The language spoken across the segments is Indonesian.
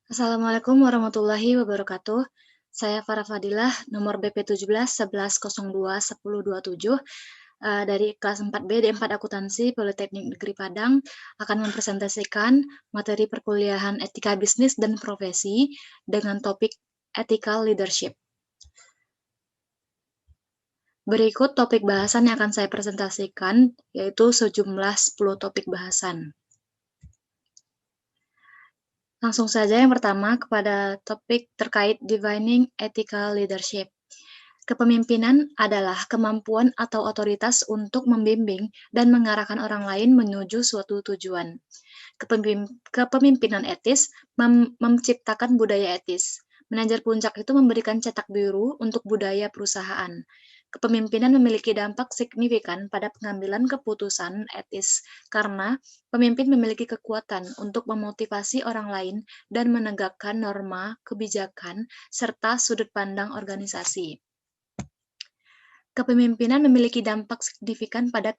Assalamualaikum warahmatullahi wabarakatuh. Saya Farah Fadilah, nomor BP 17 1102 1027 dari kelas 4B D4 Akuntansi Politeknik Negeri Padang akan mempresentasikan materi perkuliahan Etika Bisnis dan Profesi dengan topik Ethical Leadership. Berikut topik bahasan yang akan saya presentasikan, yaitu sejumlah 10 topik bahasan. Langsung saja yang pertama kepada topik terkait Defining Ethical Leadership. Kepemimpinan adalah kemampuan atau otoritas untuk membimbing dan mengarahkan orang lain menuju suatu tujuan. Kepemimpinan etis menciptakan budaya etis. Manajer puncak itu memberikan cetak biru untuk budaya perusahaan. Kepemimpinan memiliki dampak signifikan pada pengambilan keputusan etis karena pemimpin memiliki kekuatan untuk memotivasi orang lain dan menegakkan norma, kebijakan, serta sudut pandang organisasi. Kepemimpinan memiliki dampak signifikan pada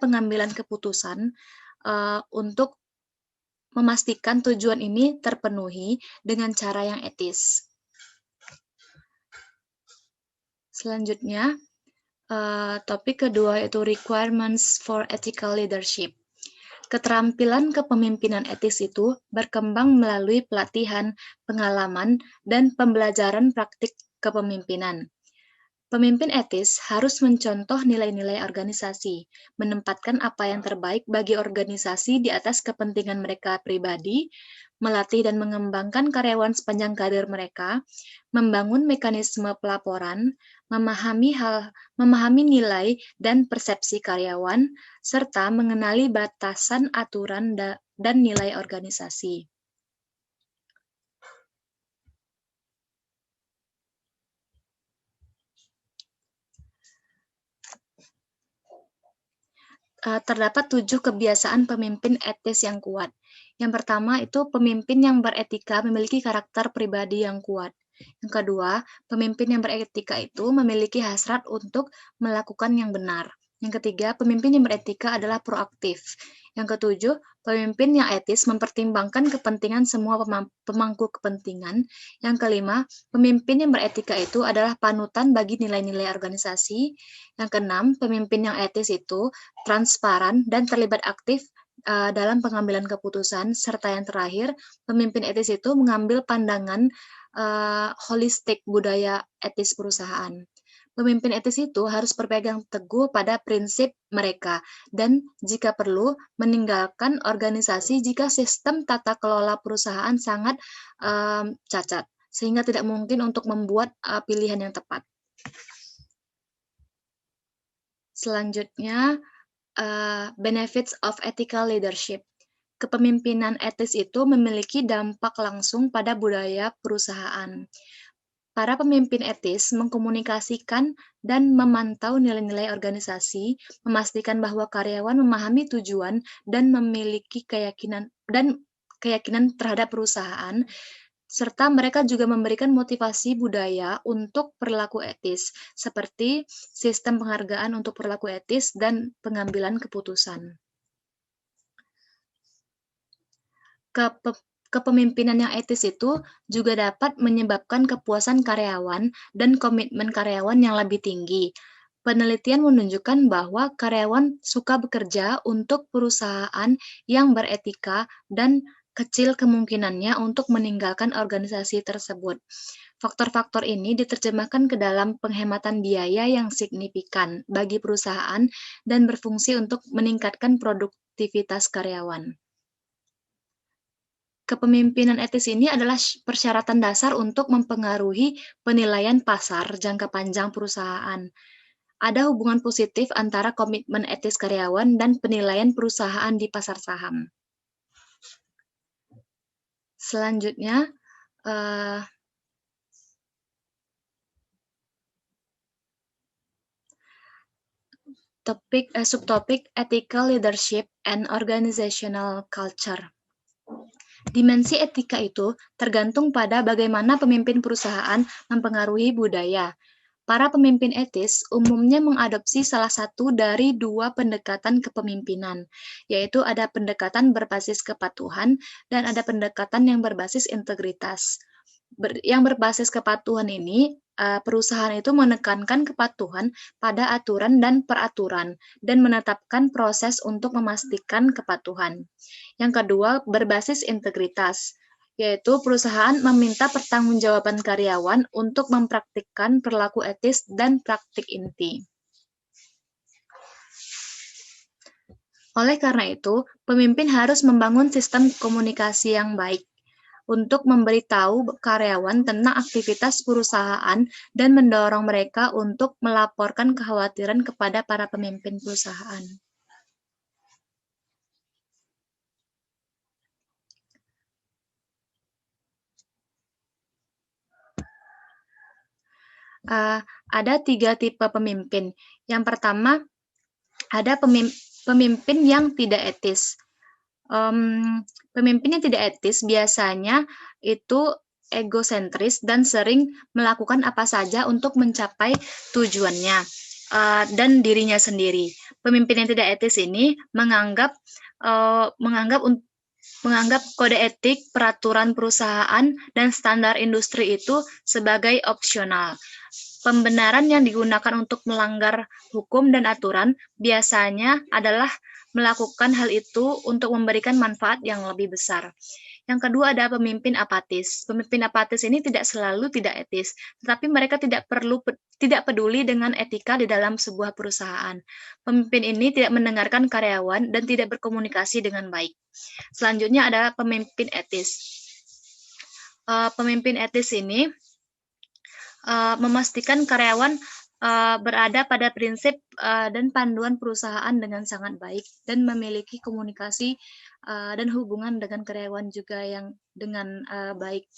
pengambilan keputusan untuk memastikan tujuan ini terpenuhi dengan cara yang etis. Selanjutnya, topik kedua yaitu Requirements for Ethical Leadership. Keterampilan kepemimpinan etis itu berkembang melalui pelatihan, pengalaman, dan pembelajaran praktik kepemimpinan. Pemimpin etis harus mencontoh nilai-nilai organisasi, menempatkan apa yang terbaik bagi organisasi di atas kepentingan mereka pribadi, melatih dan mengembangkan karyawan sepanjang karir mereka, membangun mekanisme pelaporan, memahami nilai dan persepsi karyawan, serta mengenali batasan aturan dan nilai organisasi. Terdapat 7 kebiasaan pemimpin etis yang kuat. Yang pertama itu pemimpin yang beretika memiliki karakter pribadi yang kuat. Yang kedua, pemimpin yang beretika itu memiliki hasrat untuk melakukan yang benar. Yang ketiga, pemimpin yang beretika adalah proaktif. Yang ketujuh, pemimpin yang etis mempertimbangkan kepentingan semua pemangku kepentingan. Yang kelima, pemimpin yang beretika itu adalah panutan bagi nilai-nilai organisasi. Yang keenam, pemimpin yang etis itu transparan dan terlibat aktif dalam pengambilan keputusan, serta yang terakhir, pemimpin etis itu mengambil pandangan holistik budaya etis perusahaan. Pemimpin etis itu harus berpegang teguh pada prinsip mereka dan jika perlu meninggalkan organisasi jika sistem tata kelola perusahaan sangat cacat, sehingga tidak mungkin untuk membuat pilihan yang tepat. Selanjutnya, benefits of ethical leadership. Kepemimpinan etis itu memiliki dampak langsung pada budaya perusahaan. Para pemimpin etis mengkomunikasikan dan memantau nilai-nilai organisasi, memastikan bahwa karyawan memahami tujuan dan memiliki keyakinan terhadap perusahaan, serta mereka juga memberikan motivasi budaya untuk perilaku etis, seperti sistem penghargaan untuk perilaku etis dan pengambilan keputusan. Kepemimpinan yang etis itu juga dapat menyebabkan kepuasan karyawan dan komitmen karyawan yang lebih tinggi. Penelitian menunjukkan bahwa karyawan suka bekerja untuk perusahaan yang beretika dan kecil kemungkinannya untuk meninggalkan organisasi tersebut. Faktor-faktor ini diterjemahkan ke dalam penghematan biaya yang signifikan bagi perusahaan dan berfungsi untuk meningkatkan produktivitas karyawan. Kepemimpinan etis ini adalah persyaratan dasar untuk mempengaruhi penilaian pasar jangka panjang perusahaan. Ada hubungan positif antara komitmen etis karyawan dan penilaian perusahaan di pasar saham. Selanjutnya, subtopik Ethical Leadership and Organizational Culture. Dimensi etika itu tergantung pada bagaimana pemimpin perusahaan mempengaruhi budaya. Para pemimpin etis umumnya mengadopsi salah satu dari dua pendekatan kepemimpinan, yaitu ada pendekatan berbasis kepatuhan dan ada pendekatan yang berbasis integritas. Yang berbasis kepatuhan ini, perusahaan itu menekankan kepatuhan pada aturan dan peraturan dan menetapkan proses untuk memastikan kepatuhan. Yang kedua, berbasis integritas, yaitu perusahaan meminta pertanggungjawaban karyawan untuk mempraktikkan perilaku etis dan praktik inti. Oleh karena itu, pemimpin harus membangun sistem komunikasi yang baik untuk memberitahu karyawan tentang aktivitas perusahaan dan mendorong mereka untuk melaporkan kekhawatiran kepada para pemimpin perusahaan. Ada 3 tipe pemimpin. Yang pertama, ada pemimpin yang tidak etis. Pemimpin yang tidak etis biasanya itu egosentris dan sering melakukan apa saja untuk mencapai tujuannya dan dirinya sendiri. Pemimpin yang tidak etis ini menganggap kode etik, peraturan perusahaan, dan standar industri itu sebagai opsional. Pembenaran yang digunakan untuk melanggar hukum dan aturan biasanya adalah melakukan hal itu untuk memberikan manfaat yang lebih besar. Yang kedua ada pemimpin apatis. Pemimpin apatis ini tidak selalu tidak etis, tetapi mereka tidak peduli dengan etika di dalam sebuah perusahaan. Pemimpin ini tidak mendengarkan karyawan dan tidak berkomunikasi dengan baik. Selanjutnya ada pemimpin etis. Pemimpin etis ini memastikan karyawan berada pada prinsip dan panduan perusahaan dengan sangat baik dan memiliki komunikasi dan hubungan dengan karyawan juga yang dengan baik.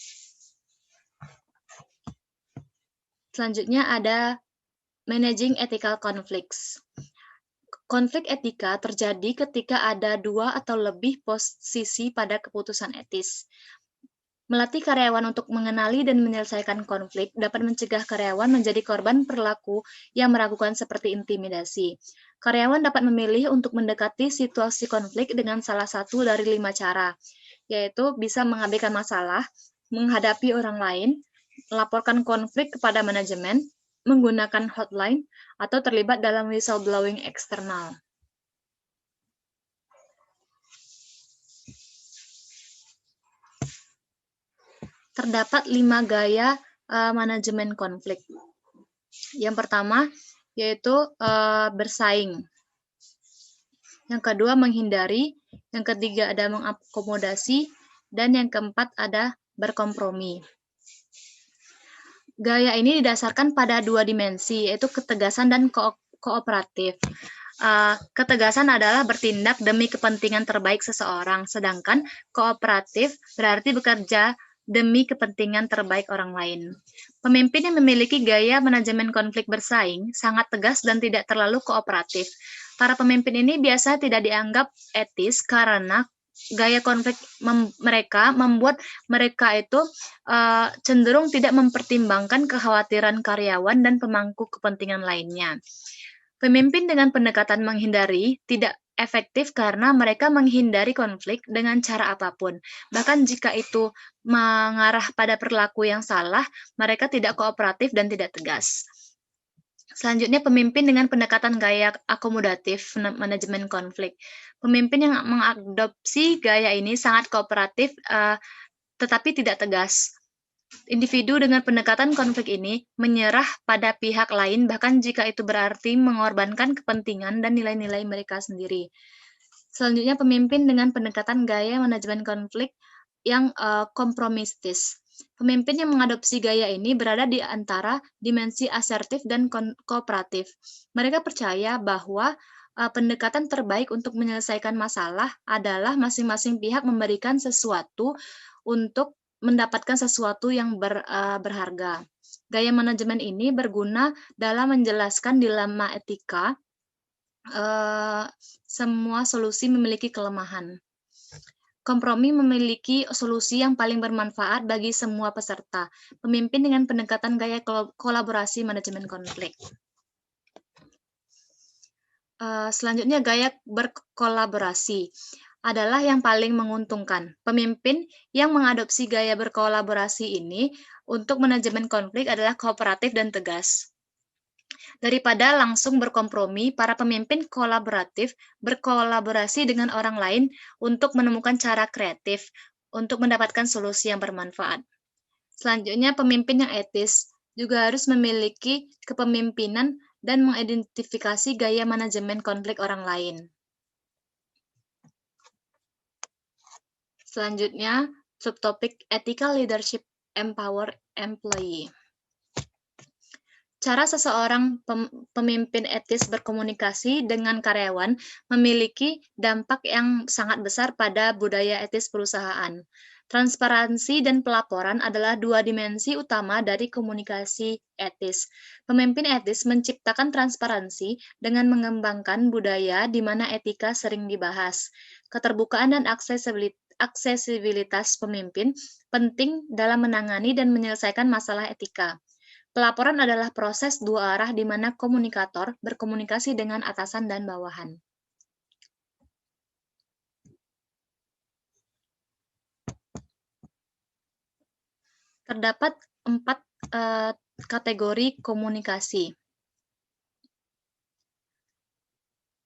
Selanjutnya ada managing ethical conflicts. Konflik etika terjadi ketika ada dua atau lebih posisi pada keputusan etis. Melatih karyawan untuk mengenali dan menyelesaikan konflik dapat mencegah karyawan menjadi korban perilaku yang meragukan seperti intimidasi. Karyawan dapat memilih untuk mendekati situasi konflik dengan salah satu dari 5 cara, yaitu bisa mengabaikan masalah, menghadapi orang lain, melaporkan konflik kepada manajemen, menggunakan hotline, atau terlibat dalam whistleblowing eksternal. Terdapat 5 gaya manajemen konflik. Yang pertama yaitu bersaing. Yang kedua menghindari. Yang ketiga ada mengakomodasi. Dan yang keempat ada berkompromi. Gaya ini didasarkan pada 2 dimensi, yaitu ketegasan dan kooperatif. Ketegasan adalah bertindak demi kepentingan terbaik seseorang, sedangkan kooperatif berarti bekerja demi kepentingan terbaik orang lain. Pemimpin yang memiliki gaya manajemen konflik bersaing sangat tegas dan tidak terlalu kooperatif. Para pemimpin ini biasa tidak dianggap etis karena gaya konflik mereka membuat mereka itu cenderung tidak mempertimbangkan kekhawatiran karyawan dan pemangku kepentingan lainnya. Pemimpin dengan pendekatan menghindari tidak efektif karena mereka menghindari konflik dengan cara apapun. Bahkan jika itu mengarah pada perilaku yang salah, mereka tidak kooperatif dan tidak tegas. Selanjutnya, pemimpin dengan pendekatan gaya akomodatif manajemen konflik. Pemimpin yang mengadopsi gaya ini sangat kooperatif tetapi tidak tegas. Individu dengan pendekatan konflik ini menyerah pada pihak lain bahkan jika itu berarti mengorbankan kepentingan dan nilai-nilai mereka sendiri. Selanjutnya, pemimpin dengan pendekatan gaya manajemen konflik yang kompromistis. Pemimpin yang mengadopsi gaya ini berada di antara dimensi asertif dan kooperatif. Mereka percaya bahwa pendekatan terbaik untuk menyelesaikan masalah adalah masing-masing pihak memberikan sesuatu untuk mendapatkan sesuatu yang berharga. Gaya manajemen ini berguna dalam menjelaskan dilema etika. Semua solusi memiliki kelemahan. Kompromi memiliki solusi yang paling bermanfaat bagi semua peserta. Pemimpin dengan pendekatan gaya kolaborasi manajemen konflik. Selanjutnya, gaya berkolaborasi adalah yang paling menguntungkan. Pemimpin yang mengadopsi gaya berkolaborasi ini untuk manajemen konflik adalah kooperatif dan tegas. Daripada langsung berkompromi, para pemimpin kolaboratif berkolaborasi dengan orang lain untuk menemukan cara kreatif untuk mendapatkan solusi yang bermanfaat. Selanjutnya, pemimpin yang etis juga harus memiliki kepemimpinan dan mengidentifikasi gaya manajemen konflik orang lain. Selanjutnya, subtopik Ethical Leadership Empower Employee. Cara seseorang pemimpin etis berkomunikasi dengan karyawan memiliki dampak yang sangat besar pada budaya etis perusahaan. Transparansi dan pelaporan adalah dua dimensi utama dari komunikasi etis. Pemimpin etis menciptakan transparansi dengan mengembangkan budaya di mana etika sering dibahas. Keterbukaan dan aksesibilitas pemimpin penting dalam menangani dan menyelesaikan masalah etika. Pelaporan adalah proses dua arah di mana komunikator berkomunikasi dengan atasan dan bawahan. Terdapat 4 kategori komunikasi.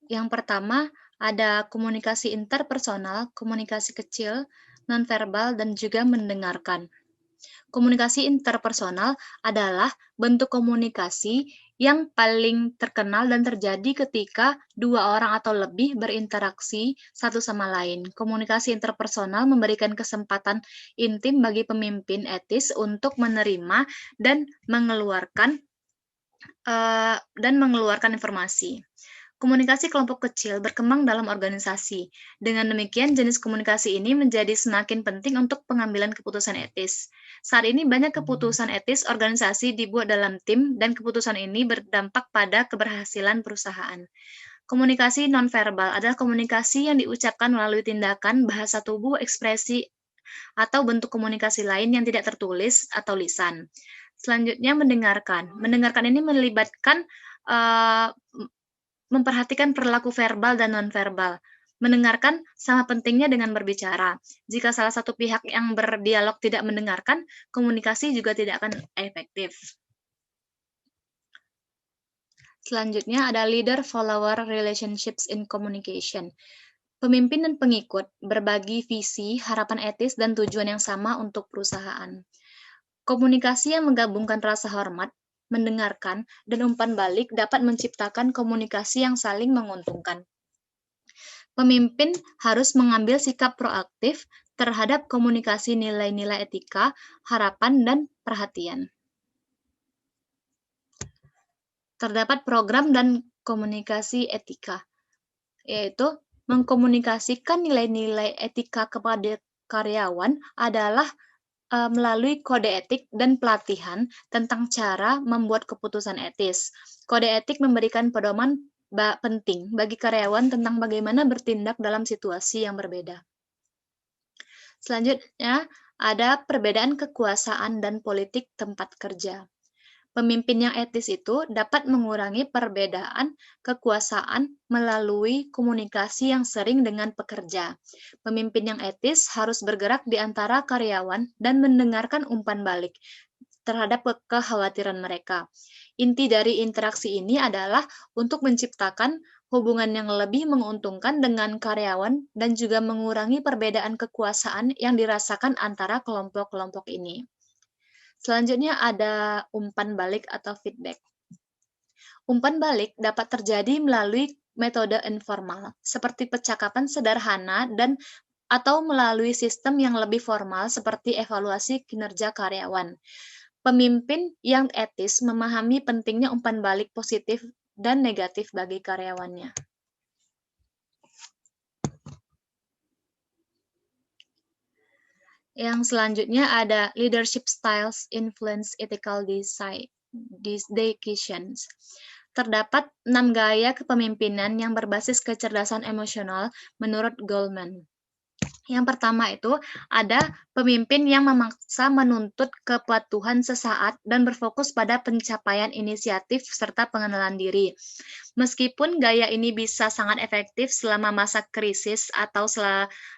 Yang pertama, ada komunikasi interpersonal, komunikasi kecil, nonverbal, dan juga mendengarkan. Komunikasi interpersonal adalah bentuk komunikasi yang paling terkenal dan terjadi ketika dua orang atau lebih berinteraksi satu sama lain. Komunikasi interpersonal memberikan kesempatan intim bagi pemimpin etis untuk menerima dan mengeluarkan informasi. Komunikasi kelompok kecil berkembang dalam organisasi. Dengan demikian, jenis komunikasi ini menjadi semakin penting untuk pengambilan keputusan etis. Saat ini, banyak keputusan etis organisasi dibuat dalam tim, dan keputusan ini berdampak pada keberhasilan perusahaan. Komunikasi nonverbal adalah komunikasi yang diucapkan melalui tindakan, bahasa tubuh, ekspresi, atau bentuk komunikasi lain yang tidak tertulis atau lisan. Selanjutnya, mendengarkan. Mendengarkan ini melibatkan memperhatikan perilaku verbal dan nonverbal. Mendengarkan sama pentingnya dengan berbicara. Jika salah satu pihak yang berdialog tidak mendengarkan, komunikasi juga tidak akan efektif. Selanjutnya ada leader-follower relationships in communication. Pemimpin dan pengikut berbagi visi, harapan etis, dan tujuan yang sama untuk perusahaan. Komunikasi yang menggabungkan rasa hormat, mendengarkan, dan umpan balik dapat menciptakan komunikasi yang saling menguntungkan. Pemimpin harus mengambil sikap proaktif terhadap komunikasi nilai-nilai etika, harapan, dan perhatian. Terdapat program dan komunikasi etika, yaitu mengkomunikasikan nilai-nilai etika kepada karyawan adalah melalui kode etik dan pelatihan tentang cara membuat keputusan etis. Kode etik memberikan pedoman penting bagi karyawan tentang bagaimana bertindak dalam situasi yang berbeda. Selanjutnya, ada perbedaan kekuasaan dan politik tempat kerja. Pemimpin yang etis itu dapat mengurangi perbedaan kekuasaan melalui komunikasi yang sering dengan pekerja. Pemimpin yang etis harus bergerak di antara karyawan dan mendengarkan umpan balik terhadap kekhawatiran mereka. Inti dari interaksi ini adalah untuk menciptakan hubungan yang lebih menguntungkan dengan karyawan dan juga mengurangi perbedaan kekuasaan yang dirasakan antara kelompok-kelompok ini. Selanjutnya ada umpan balik atau feedback. Umpan balik dapat terjadi melalui metode informal, seperti percakapan sederhana atau melalui sistem yang lebih formal seperti evaluasi kinerja karyawan. Pemimpin yang etis memahami pentingnya umpan balik positif dan negatif bagi karyawannya. Yang selanjutnya ada leadership styles influence ethical decisions. Terdapat 6 gaya kepemimpinan yang berbasis kecerdasan emosional menurut Goleman. Yang pertama itu ada pemimpin yang memaksa menuntut kepatuhan sesaat dan berfokus pada pencapaian inisiatif serta pengenalan diri. Meskipun gaya ini bisa sangat efektif selama masa krisis atau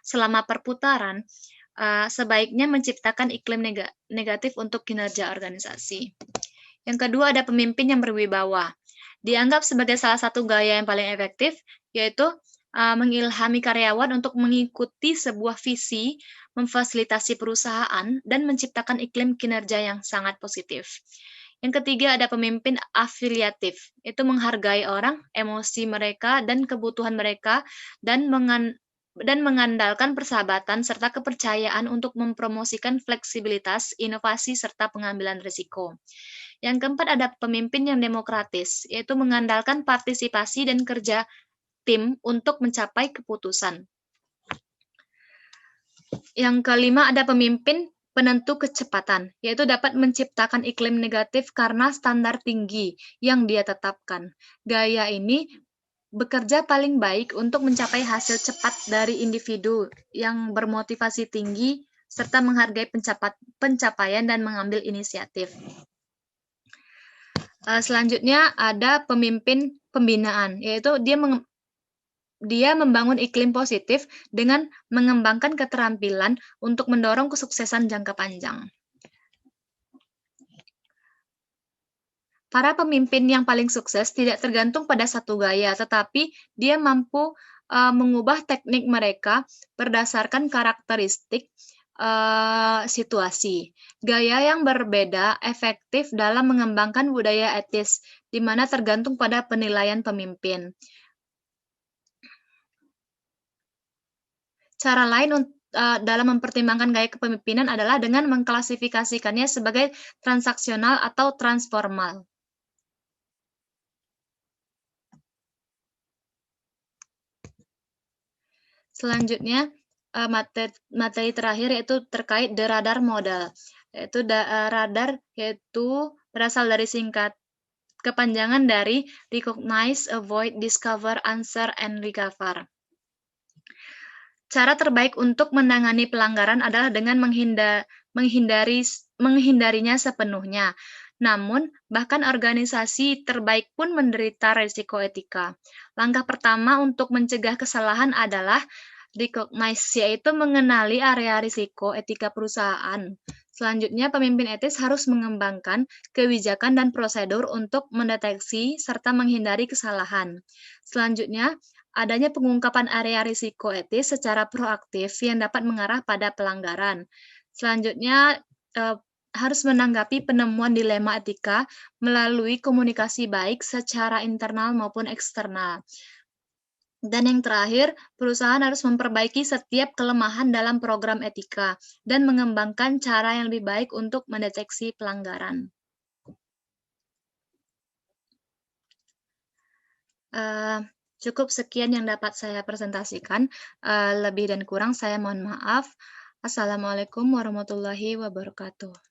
selama perputaran, sebaiknya menciptakan iklim negatif untuk kinerja organisasi. Yang kedua ada pemimpin yang berwibawa. Dianggap sebagai salah satu gaya yang paling efektif, yaitu mengilhami karyawan untuk mengikuti sebuah visi, memfasilitasi perusahaan, dan menciptakan iklim kinerja yang sangat positif. Yang ketiga ada pemimpin afiliatif, itu menghargai orang, emosi mereka, dan kebutuhan mereka, dan mengandalkan persahabatan serta kepercayaan untuk mempromosikan fleksibilitas, inovasi, serta pengambilan risiko. Yang keempat ada pemimpin yang demokratis, yaitu mengandalkan partisipasi dan kerja tim untuk mencapai keputusan. Yang kelima ada pemimpin penentu kecepatan, yaitu dapat menciptakan iklim negatif karena standar tinggi yang dia tetapkan. Gaya ini bekerja paling baik untuk mencapai hasil cepat dari individu yang bermotivasi tinggi serta menghargai pencapaian dan mengambil inisiatif. Selanjutnya ada pemimpin pembinaan, yaitu dia membangun iklim positif dengan mengembangkan keterampilan untuk mendorong kesuksesan jangka panjang. Para pemimpin yang paling sukses tidak tergantung pada satu gaya, tetapi dia mampu mengubah teknik mereka berdasarkan karakteristik situasi. Gaya yang berbeda efektif dalam mengembangkan budaya etis, di mana tergantung pada penilaian pemimpin. Cara lain dalam mempertimbangkan gaya kepemimpinan adalah dengan mengklasifikasikannya sebagai transaksional atau transformal. Selanjutnya, materi terakhir yaitu terkait the radar model. Yaitu radar yaitu berasal dari singkat kepanjangan dari recognize, avoid, discover, answer, and recover. Cara terbaik untuk menangani pelanggaran adalah dengan menghindarinya sepenuhnya. Namun, bahkan organisasi terbaik pun menderita risiko etika. Langkah pertama untuk mencegah kesalahan adalah recognize, yaitu mengenali area risiko etika perusahaan. Selanjutnya, pemimpin etis harus mengembangkan kebijakan dan prosedur untuk mendeteksi serta menghindari kesalahan. Selanjutnya, adanya pengungkapan area risiko etis secara proaktif yang dapat mengarah pada pelanggaran. Selanjutnya, harus menanggapi penemuan dilema etika melalui komunikasi baik secara internal maupun eksternal. Dan yang terakhir, perusahaan harus memperbaiki setiap kelemahan dalam program etika dan mengembangkan cara yang lebih baik untuk mendeteksi pelanggaran. Cukup sekian yang dapat saya presentasikan. Lebih dan kurang saya mohon maaf. Assalamualaikum warahmatullahi wabarakatuh.